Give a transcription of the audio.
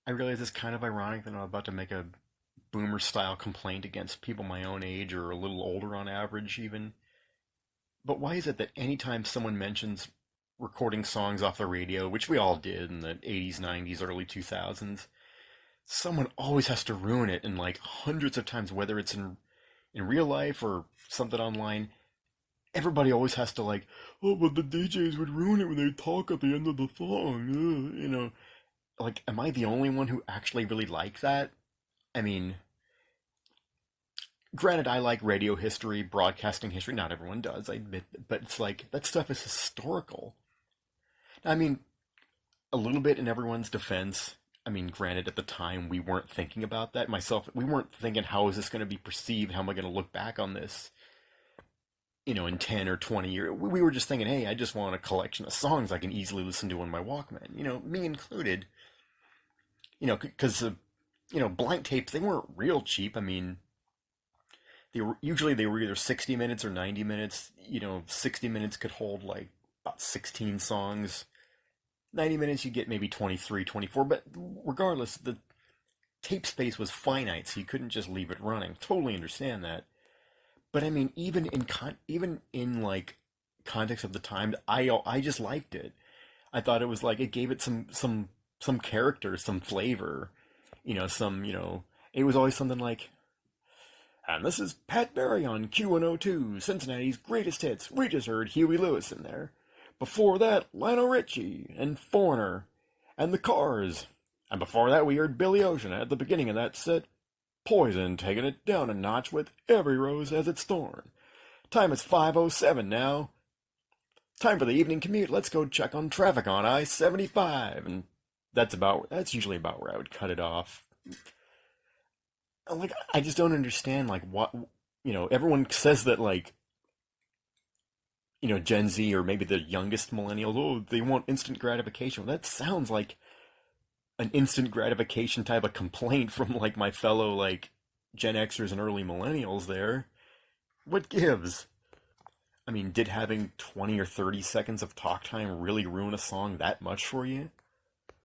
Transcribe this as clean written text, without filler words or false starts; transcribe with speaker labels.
Speaker 1: I realize it's kind of ironic that I'm about to make a boomer style complaint against people my own age or a little older on average, even. But why is it that anytime someone mentions recording songs off the radio, which we all did in the 80s, 90s, early 2000s, someone always has to ruin it, and like hundreds of times, whether it's in real life or something online, everybody always has to like, oh, but the DJs would ruin it when they talk at the end of the song. You know, like, am I the only one who actually really like that? I mean, granted, I like radio history, broadcasting history. Not everyone does, I admit, but it's like that stuff is historical. I mean, a little bit in everyone's defense. I mean, granted, at the time we weren't thinking about that. Myself, we weren't thinking, how is this going to be perceived? How am I going to look back on this? In 10 or 20 years, we were just thinking, hey, I just want a collection of songs I can easily listen to on my Walkman, me included, because, blank tapes, they weren't real cheap. I mean, they were either 60 minutes or 90 minutes. 60 minutes could hold like about 16 songs. 90 minutes you get maybe 23, 24. But regardless, the tape space was finite, so you couldn't just leave it running. Totally understand that. But I mean, even in like context of the time, I just liked it. I thought it was like it gave it some character, some flavor. Some it was always something like, and this is Pat Berry on Q102, Cincinnati's greatest hits. We just heard Huey Lewis in there. Before that, Lionel Richie and Foreigner and the Cars. And before that, we heard Billy Ocean at the beginning of that set. Poison taking it down a notch with Every Rose Has Its Thorn. Time is 5:07 now. Time for the evening commute. Let's go check on traffic on I-75. And that's usually about where I would cut it off. Like, I just don't understand, like, what, everyone says that, like, Gen Z or maybe the youngest millennials, oh, they want instant gratification. Well, that sounds like an instant gratification type of complaint from, like, my fellow, like, Gen Xers and early millennials there. What gives? I mean, did having 20 or 30 seconds of talk time really ruin a song that much for you?